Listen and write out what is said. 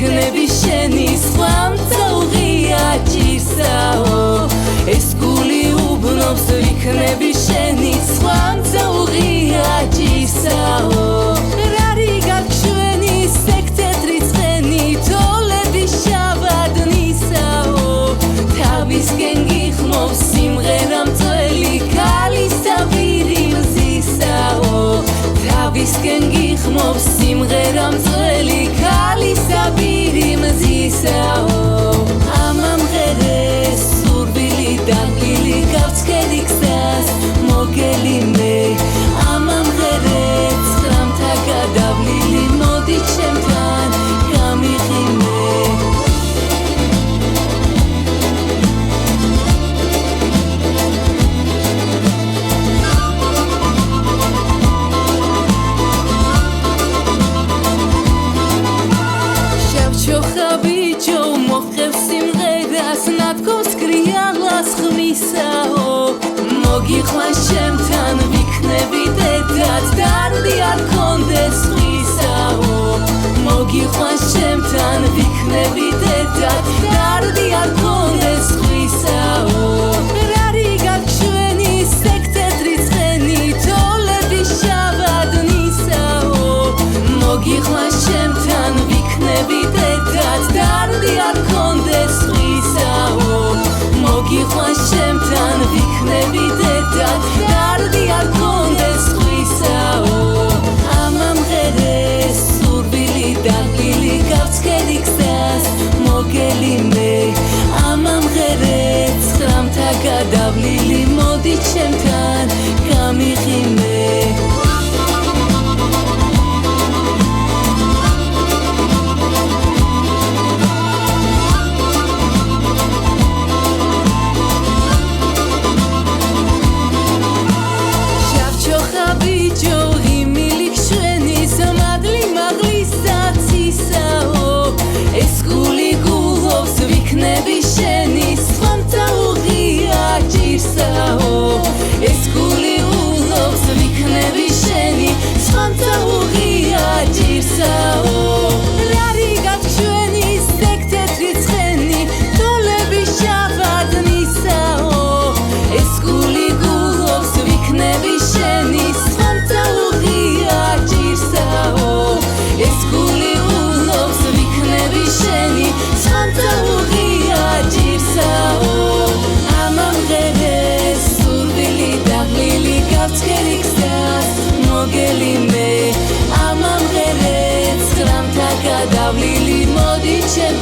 ვიქნები შენი სხვა მწუღია ჭირსაო ეს გული უბნობს ვიქნები შენი სხვა მწუღია ჭირსაო რარი გაჩვენი სექტეთრი ცხენი თოლები შავადნისაო თავისკენ გიხმობს სიმღერა მწველი ქალისა ვირი მზისაო თავისკენ გიხმობს სიმღერა მწველი ქალისა ვირი მზისაო ამამღერეს სურვილი დაღლილი გავცქერი გზას მოგელი მე ამამღერეს ცხრამთა გადავლილი მოდი ჩემთან გამიღიმე შავჩოხაბიჯო მოხევს სიმღერას ნათქოს კრიალას ხმისაო მოგიყვანს ჩემთან ვიქნები დედად დარდი არ კონდეს ხმისაო მოგიყვანს ჩემთან ვიქნები დედად დარდი არ კონდეს ხმისაო რარი გაჩვენი სექტეთრი ცხენი თოლები შავადნისაო მოგიყვანს ჩემთან ვიქნები დედად დარდი არ კონდეს ხმისაო მოგიყვანს ჩემთან ვიქნები დედად დარდი არ კონდეს ხმისაო ამამღერეს სურვილი დაღლილი გავცქერი გზას მოგელი მე ამამღერეს ცხრამთა გადავლილი მოდი ჩემთან გამიღიმე ვიქნები შენი სხვა მწუღია ჭირსაო ეს გული უბნობს ვიქნები შენი სხვა მწუღია ჭირსაო რარი გაჩვენი სექტეთრი ცხენი თოლები შავადნისაო ეს გული უბნობს ვიქნები შენი სხვა მწუღია ჭირსაო ეს გული უბნობს ვიქნები შენი სხვა მწუღია ჭირსაო ამამღერეს სურვილი დაღლილი გავცქერი გზას მოგელი მე ამამღერეს ცხრამთა გადავლილი მოდი ჩემ